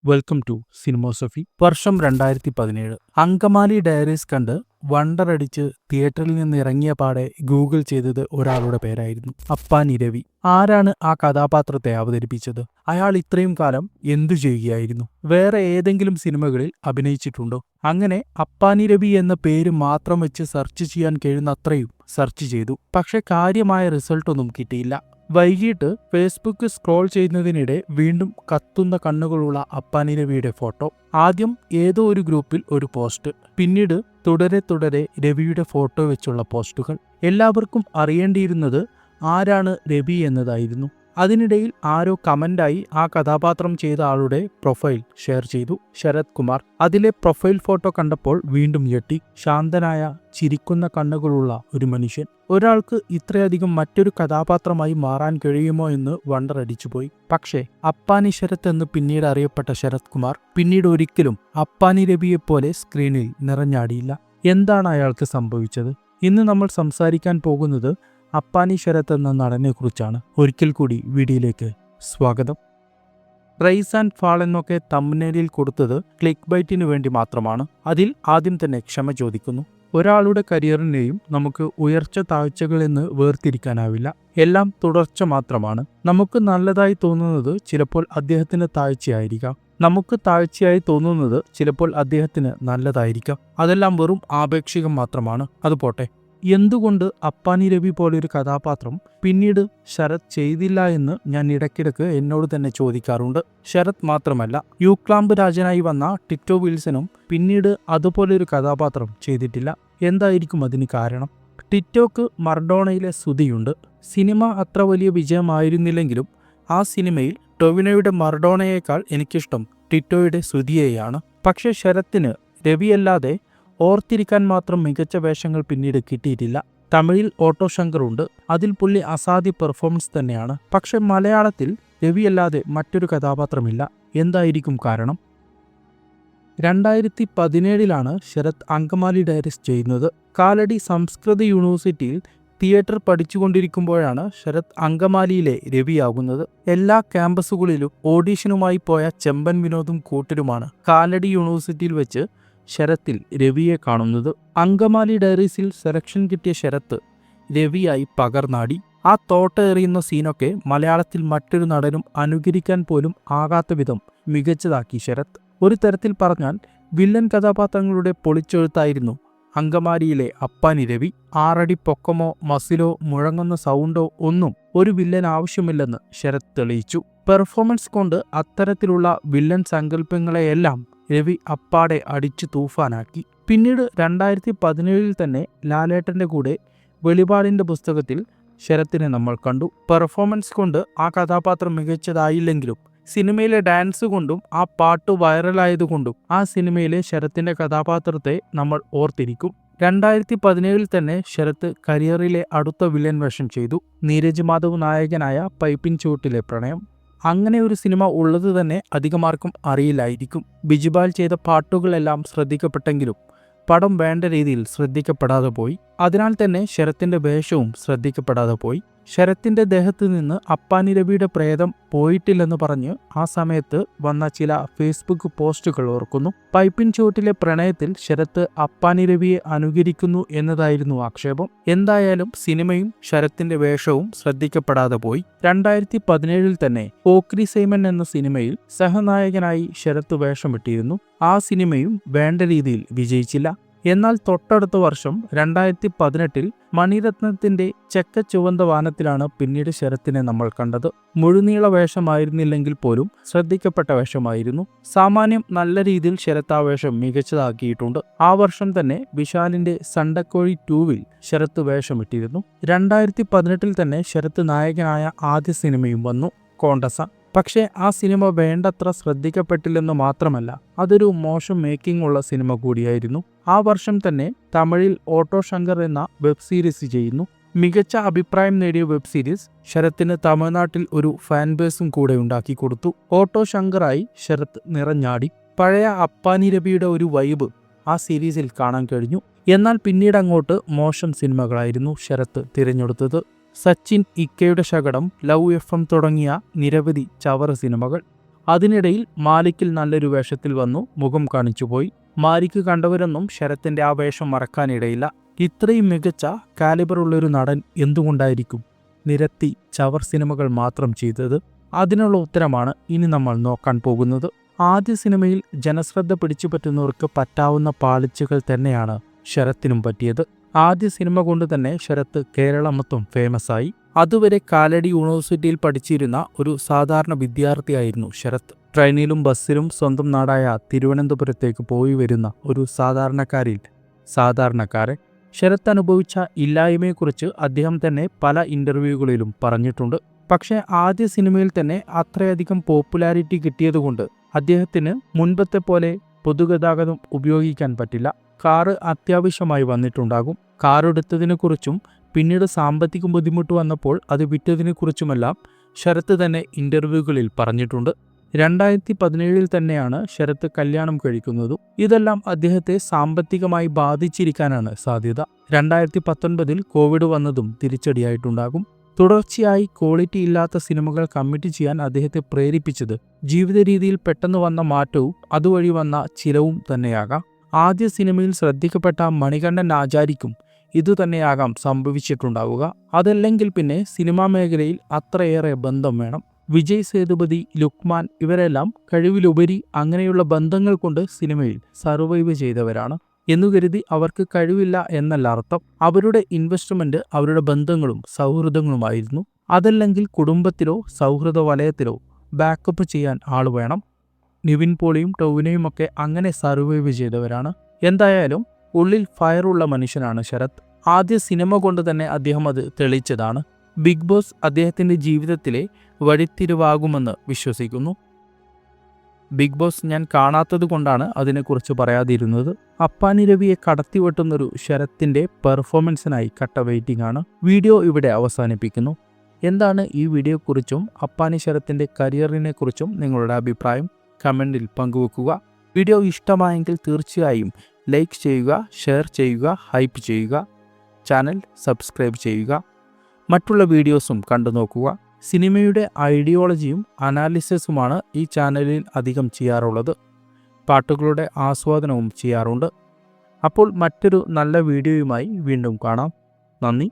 Welcome to സിനിമോസഫി. വർഷം 2017. Angamaly diaries കണ്ട് വണ്ടറടിച്ച് തിയേറ്ററിൽ നിന്ന് ഇറങ്ങിയ പാടെ ഗൂഗിൾ ചെയ്തത് ഒരാളുടെ പേരായിരുന്നു, അപ്പാനി രവി. ആരാണ് ആ കഥാപാത്രത്തെ അവതരിപ്പിച്ചത്? അയാൾ ഇത്രയും കാലം എന്തു ചെയ്യുകയായിരുന്നു? വേറെ ഏതെങ്കിലും സിനിമകളിൽ അഭിനയിച്ചിട്ടുണ്ടോ? അങ്ങനെ അപ്പാനി രവി എന്ന പേര് മാത്രം വെച്ച് സെർച്ച് ചെയ്യാൻ കഴിയുന്ന അത്രയും സെർച്ച് ചെയ്തു. പക്ഷെ കാര്യമായ റിസൾട്ടൊന്നും കിട്ടിയില്ല. വൈകിട്ട് ഫേസ്ബുക്ക് സ്ക്രോൾ ചെയ്യുന്നതിനിടെ വീണ്ടും കത്തുന്ന കണ്ണുകളുള്ള അപ്പാനി രവിയുടെ ഫോട്ടോ. ആദ്യം ഏതോ ഒരു ഗ്രൂപ്പിൽ ഒരു പോസ്റ്റ്, പിന്നീട് തുടരെ രവിയുടെ ഫോട്ടോ വെച്ചുള്ള പോസ്റ്റുകൾ. എല്ലാവർക്കും അറിയേണ്ടിയിരുന്നത് ആരാണ് രവി എന്നതായിരുന്നു. അതിനിടയിൽ ആരോ കമന്റായി ആ കഥാപാത്രം ചെയ്ത ആളുടെ പ്രൊഫൈൽ ഷെയർ ചെയ്തു, ശരത് കുമാർ. അതിലെ പ്രൊഫൈൽ ഫോട്ടോ കണ്ടപ്പോൾ വീണ്ടും ഞെട്ടി. ശാന്തനായ, ചിരിക്കുന്ന കണ്ണുകളുള്ള ഒരു മനുഷ്യൻ. ഒരാൾക്ക് ഇത്രയധികം മറ്റൊരു കഥാപാത്രമായി മാറാൻ കഴിയുമോ എന്ന് വണ്ടറടിച്ചുപോയി. പക്ഷേ അപ്പാനി ശരത് എന്ന് പിന്നീട് അറിയപ്പെട്ട ശരത് കുമാർ പിന്നീട് ഒരിക്കലും അപ്പാനി രവിയെപ്പോലെ സ്ക്രീനിൽ നിറഞ്ഞാടിയില്ല. എന്താണ് അയാൾക്ക് സംഭവിച്ചത്? ഇന്ന് നമ്മൾ സംസാരിക്കാൻ പോകുന്നത് അപ്പാനി ശരത് എന്ന നടനെ കുറിച്ചാണ്. ഒരിക്കൽ കൂടി വീഡിയോയിലേക്ക് സ്വാഗതം. റൈസ് ആൻഡ് ഫാൾ എന്നൊക്കെ തംബ്നെയിലിൽ കൊടുത്തത് ക്ലിക്ക് ബൈറ്റിനു വേണ്ടി മാത്രമാണ്. അതിൽ ആദ്യം തന്നെ ക്ഷമ ചോദിക്കുന്നു. ഒരാളുടെ കരിയറിനെയും നമുക്ക് ഉയർച്ച താഴ്ചകളെന്ന് വേർതിരിക്കാനാവില്ല. എല്ലാം തുടർച്ച മാത്രമാണ്. നമുക്ക് നല്ലതായി തോന്നുന്നത് ചിലപ്പോൾ അദ്ദേഹത്തിന് താഴ്ചയായിരിക്കാം. നമുക്ക് താഴ്ചയായി തോന്നുന്നത് ചിലപ്പോൾ അദ്ദേഹത്തിന് നല്ലതായിരിക്കാം. അതെല്ലാം വെറും ആപേക്ഷികം മാത്രമാണ്. അത് പോട്ടെ. എന്തുകൊണ്ട് അപ്പാനി രവി പോലൊരു കഥാപാത്രം പിന്നീട് ശരത് ചെയ്തില്ല എന്ന് ഞാൻ ഇടയ്ക്കിടയ്ക്ക് എന്നോട് തന്നെ ചോദിക്കാറുണ്ട്. ശരത് മാത്രമല്ല, യൂക്ലാംബ് രാജനായി വന്ന ടിറ്റോ വിൽസനും പിന്നീട് അതുപോലൊരു കഥാപാത്രം ചെയ്തിട്ടില്ല. എന്തായിരിക്കും അതിന് കാരണം? ടിറ്റോക്ക് മറഡോണയിലെ സ്തുതിയുണ്ട്. സിനിമ അത്ര വലിയ വിജയമായിരുന്നില്ലെങ്കിലും ആ സിനിമയിൽ ടൊവിനോയുടെ മറഡോണയേക്കാൾ എനിക്കിഷ്ടം ടിറ്റോയുടെ സ്തുതിയെയാണ്. പക്ഷേ ശരത്തിന് രവിയല്ലാതെ ഓർത്തിരിക്കാൻ മാത്രം മികച്ച വേഷങ്ങൾ പിന്നീട് കിട്ടിയിട്ടില്ല. തമിഴിൽ ഓട്ടോ ശങ്കർ ഉണ്ട്. അതിൽ പുള്ളി അസാധ്യ പെർഫോമൻസ് തന്നെയാണ്. പക്ഷെ മലയാളത്തിൽ രവിയല്ലാതെ മറ്റൊരു കഥാപാത്രമില്ല. എന്തായിരിക്കും കാരണം? 2017 ശരത് അങ്കമാലി ഡയറീസ് ചെയ്യുന്നത്. കാലടി സംസ്കൃത യൂണിവേഴ്സിറ്റിയിൽ തിയേറ്റർ പഠിച്ചുകൊണ്ടിരിക്കുമ്പോഴാണ് ശരത് അങ്കമാലിയിലെ രവിയാകുന്നത്. എല്ലാ ക്യാമ്പസുകളിലും ഓഡീഷനുമായി പോയ ചെമ്പൻ വിനോദും കൂട്ടരുമാണ് കാലടി യൂണിവേഴ്സിറ്റിയിൽ വെച്ച് ശരത്തിൽ രവിയെ കാണുന്നത്. അങ്കമാലി ഡയറീസിൽ സെലക്ഷൻ കിട്ടിയ ശരത്ത് രവിയായി പകർന്നാടി. ആ തോട്ട എറിയുന്ന സീനൊക്കെ മലയാളത്തിൽ മറ്റൊരു നടനും അനുകരിക്കാൻ പോലും ആകാത്ത വിധം മികച്ചതാക്കി ശരത്. ഒരു തരത്തിൽ പറഞ്ഞാൽ വില്ലൻ കഥാപാത്രങ്ങളുടെ പൊളിച്ചെഴുത്തായിരുന്നു അങ്കമാലിയിലെ അപ്പാനി രവി. 6 അടി പൊക്കമോ മസിലോ മുഴങ്ങുന്ന സൗണ്ടോ ഒന്നും ഒരു വില്ലൻ ആവശ്യമില്ലെന്ന് ശരത് തെളിയിച്ചു. പെർഫോമൻസ് കൊണ്ട് അത്തരത്തിലുള്ള വില്ലൻ സങ്കല്പങ്ങളെയെല്ലാം രവി അപ്പാടെ അടിച്ചു തൂഫാനാക്കി. പിന്നീട് 2017 തന്നെ ലാലേട്ടന്റെ കൂടെ വെളിപാടിന്റെ പുസ്തകത്തിൽ ശരത്തിനെ നമ്മൾ കണ്ടു. പെർഫോമൻസ് കൊണ്ട് ആ കഥാപാത്രം മികച്ചതായില്ലെങ്കിലും സിനിമയിലെ ഡാൻസ് കൊണ്ടും ആ പാട്ട് വൈറലായതുകൊണ്ടും ആ സിനിമയിലെ ശരത്തിന്റെ കഥാപാത്രത്തെ നമ്മൾ ഓർത്തിരിക്കും. 2017 തന്നെ ശരത്ത് കരിയറിലെ അടുത്ത വില്ലൻ വേഷം ചെയ്തു. നീരജ് മാധവ് നായകനായ പൈപ്പിൻ ചുവട്ടിലെ പ്രണയം. അങ്ങനെ ഒരു സിനിമ ഉള്ളത് തന്നെ അധികമാർക്കും അറിയില്ലായിരിക്കും. ബിജുപാൽ ചെയ്ത പാട്ടുകളെല്ലാം ശ്രദ്ധിക്കപ്പെട്ടെങ്കിലും പടം വേണ്ട രീതിയിൽ ശ്രദ്ധിക്കപ്പെടാതെ പോയി. അതിനാൽ തന്നെ ശരത്തിന്റെ വേഷവും ശ്രദ്ധിക്കപ്പെടാതെ പോയി. ശരത്തിന്റെ ദേഹത്ത് നിന്ന് അപ്പാനി രവിയുടെ പ്രേതം പോയിട്ടില്ലെന്ന് പറഞ്ഞ് ആ സമയത്ത് വന്ന ചില ഫേസ്ബുക്ക് പോസ്റ്റുകൾ ഓർക്കുന്നു. പൈപ്പിൻ ചുവട്ടിലെ പ്രണയത്തിൽ ശരത്ത് അപ്പാനി രവിയെ അനുകരിക്കുന്നു എന്നതായിരുന്നു ആക്ഷേപം. എന്തായാലും സിനിമയും ശരത്തിന്റെ വേഷവും ശ്രദ്ധിക്കപ്പെടാതെ പോയി. 2017 തന്നെ പോക്രി സൈമൻ എന്ന സിനിമയിൽ സഹനായകനായി ശരത്ത് വേഷമിട്ടിരുന്നു. ആ സിനിമയും വേണ്ട രീതിയിൽ വിജയിച്ചില്ല. എന്നാൽ തൊട്ടടുത്ത വർഷം 2018 മണിരത്നത്തിന്റെ ചെക്ക ചുവந்த വാനത്തിലാണ് പിന്നീട് ശരത്തിനെ നമ്മൾ കണ്ടത്. മുഴുനീള വേഷമായിരുന്നില്ലെങ്കിൽ പോലും ശ്രദ്ധിക്കപ്പെട്ട വേഷമായിരുന്നു. സാമാന്യം നല്ല രീതിയിൽ ശരത്ത് ആ വേഷം മികച്ചതാക്കിയിട്ടുണ്ട്. ആ വർഷം തന്നെ വിശാലിന്റെ സണ്ടക്കോഴി 2-വിൽ ശരത്ത് വേഷമിട്ടിരുന്നു. 2018 തന്നെ ശരത്ത് നായകനായ ആദ്യ സിനിമയും വന്നു, കോണ്ടസ. പക്ഷേ ആ സിനിമ വേണ്ടത്ര ശ്രദ്ധിക്കപ്പെട്ടില്ലെന്ന് മാത്രമല്ല, അതൊരു മോശം മേക്കിംഗ് ഉള്ള സിനിമ കൂടിയായിരുന്നു. ആ വർഷം തന്നെ തമിഴിൽ ഓട്ടോ ശങ്കർ എന്ന വെബ് സീരീസ് ചെയ്യുന്നു. മികച്ച അഭിപ്രായം നേടിയ വെബ് സീരീസ് ശരത്തിന് തമിഴ്നാട്ടിൽ ഒരു ഫാൻ ബേസും കൂടെ ഉണ്ടാക്കി കൊടുത്തു. ഓട്ടോ ശങ്കറായി ശരത് നിറഞ്ഞാടി. പഴയ അപ്പാനി രവിയുടെ ഒരു വൈബ് ആ സീരീസിൽ കാണാൻ കഴിഞ്ഞു. എന്നാൽ പിന്നീട് അങ്ങോട്ട് മോശം സിനിമകളായിരുന്നു ശരത്ത് തിരഞ്ഞെടുത്തത്. സച്ചിൻ, ഇക്കയുടെ ശകടം, ലവ് FM തുടങ്ങിയ നിരവധി ചവറ സിനിമകൾ. അതിനിടയിൽ മാലിക്കിൽ നല്ലൊരു വേഷത്തിൽ വന്നു മുഖം കാണിച്ചുപോയി. മാലിക്ക് കണ്ടവരൊന്നും ശരത്തിന്റെ ആ വേഷം മറക്കാനിടയില്ല. ഇത്രയും മികച്ച കാലിബറുള്ളൊരു നടൻ എന്തുകൊണ്ടായിരിക്കും നിരത്തി ചവർ സിനിമകൾ മാത്രം ചെയ്തത്? അതിനുള്ള ഉത്തരമാണ് ഇനി നമ്മൾ നോക്കാൻ പോകുന്നത്. ആദ്യ സിനിമയിൽ ജനശ്രദ്ധ പിടിച്ചുപറ്റുന്നവർക്ക് പറ്റാവുന്ന പാളിച്ചകൾ തന്നെയാണ് ശരത്തിനും പറ്റിയത്. ആദ്യ സിനിമ കൊണ്ട് തന്നെ ശരത്ത് കേരളം മൊത്തം ഫേമസ് ആയി. അതുവരെ കാലടി യൂണിവേഴ്സിറ്റിയിൽ പഠിച്ചിരുന്ന ഒരു സാധാരണ വിദ്യാർത്ഥിയായിരുന്നു ശരത്ത്. ട്രെയിനിലും ബസ്സിലും സ്വന്തം നാടായ തിരുവനന്തപുരത്തേക്ക് പോയി വരുന്ന ഒരു സാധാരണക്കാരിൽ സാധാരണക്കാരൻ. ശരത്ത് അനുഭവിച്ച ഇല്ലായ്മയെക്കുറിച്ച് അദ്ദേഹം തന്നെ പല ഇന്റർവ്യൂകളിലും പറഞ്ഞിട്ടുണ്ട്. പക്ഷേ ആദ്യ സിനിമയിൽ തന്നെ അത്രയധികം പോപ്പുലാരിറ്റി കിട്ടിയതുകൊണ്ട് അദ്ദേഹത്തിന് മുൻപത്തെ പോലെ പൊതുഗതാഗതം ഉപയോഗിക്കാൻ പറ്റില്ല. കാറ് അത്യാവശ്യമായി വന്നിട്ടുണ്ടാകും. കാറെടുത്തതിനെക്കുറിച്ചും പിന്നീട് സാമ്പത്തിക ബുദ്ധിമുട്ട് വന്നപ്പോൾ അത് വിറ്റതിനെക്കുറിച്ചുമെല്ലാം ശരത്ത് തന്നെ ഇന്റർവ്യൂകളിൽ പറഞ്ഞിട്ടുണ്ട്. 2017 തന്നെയാണ് ശരത്ത് കല്യാണം കഴിക്കുന്നതും. ഇതെല്ലാം അദ്ദേഹത്തെ സാമ്പത്തികമായി ബാധിച്ചിരിക്കാനാണ് സാധ്യത. 2019 കോവിഡ് വന്നതും തിരിച്ചടിയായിട്ടുണ്ടാകും. തുടർച്ചയായി ക്വാളിറ്റി ഇല്ലാത്ത സിനിമകൾ കമ്മിറ്റ് ചെയ്യാൻ അദ്ദേഹത്തെ പ്രേരിപ്പിച്ചത് ജീവിത രീതിയിൽ പെട്ടെന്ന് വന്ന മാറ്റവും അതുവഴി വന്ന ചിലവും തന്നെയാകാം. ആദ്യ സിനിമയിൽ ശ്രദ്ധിക്കപ്പെട്ട മണികണ്ഠൻ ആചാരിക്കും ഇതുതന്നെയാകാം സംഭവിച്ചിട്ടുണ്ടാവുക. അതല്ലെങ്കിൽ പിന്നെ സിനിമാ മേഖലയിൽ അത്രയേറെ ബന്ധം വേണം. വിജയ് സേതുപതി, ലുക്മാൻ ഇവരെല്ലാം കഴിവിലുപരി അങ്ങനെയുള്ള ബന്ധങ്ങൾ കൊണ്ട് സിനിമയിൽ സർവൈവ് ചെയ്തവരാണ് എന്നുകരുതി അവർക്ക് കഴിവില്ല എന്നല്ല അർത്ഥം. അവരുടെ ഇൻവെസ്റ്റ്മെന്റ് അവരുടെ ബന്ധങ്ങളും സൗഹൃദങ്ങളുമായിരുന്നു. അതല്ലെങ്കിൽ കുടുംബത്തിലോ സൗഹൃദ വലയത്തിലോ ബാക്കപ്പ് ചെയ്യാൻ ആൾ വേണം. നിവിൻ പോളിയും ടൊവിനോയും ഒക്കെ അങ്ങനെ സർവൈവ് ചെയ്തവരാണ്. എന്തായാലും ഉള്ളിൽ ഫയറുള്ള മനുഷ്യനാണ് ശരത്. ആദ്യ സിനിമ കൊണ്ട് തന്നെ അദ്ദേഹം അത് തെളിയിച്ചതാണ്. ബിഗ് ബോസ് അദ്ദേഹത്തിന്റെ ജീവിതത്തിലെ വഴിത്തിരിവാകുമെന്ന് വിശ്വസിക്കുന്നു. ബിഗ് ബോസ് ഞാൻ കാണാത്തത് കൊണ്ടാണ് അതിനെക്കുറിച്ച് പറയാതിരുന്നത്. അപ്പാനി രവിയെ കടത്തിവെട്ടുന്നൊരു ശരത്തിന്റെ പെർഫോമൻസിനായി കട്ട വെയിറ്റിംഗ് ആണ്. വീഡിയോ ഇവിടെ അവസാനിപ്പിക്കുന്നു. എന്താണ് ഈ വീഡിയോയെക്കുറിച്ചും അപ്പാനി ശരത്തിന്റെ കരിയറിനെ കുറിച്ചും നിങ്ങളുടെ അഭിപ്രായം കമന്റിൽ പങ്കുവെക്കുക. വീഡിയോ ഇഷ്ടമായെങ്കിൽ തീർച്ചയായും ലൈക്ക് ചെയ്യുക, ഷെയർ ചെയ്യുക, ഹൈപ്പ് ചെയ്യുക. ചാനൽ സബ്സ്ക്രൈബ് ചെയ്യുക. മറ്റുള്ള വീഡിയോസും കണ്ടു നോക്കുക. സിനിമയുടെ ഐഡിയോളജിയും അനാലിസിസുമാണ് ഈ ചാനലിൽ അധികം ചെയ്യാറുള്ളത്. പാട്ടുകളുടെ ആസ്വാദനവും ചെയ്യാറുണ്ട്. അപ്പോൾ മറ്റൊരു നല്ല വീഡിയോയുമായി വീണ്ടും കാണാം. നന്ദി.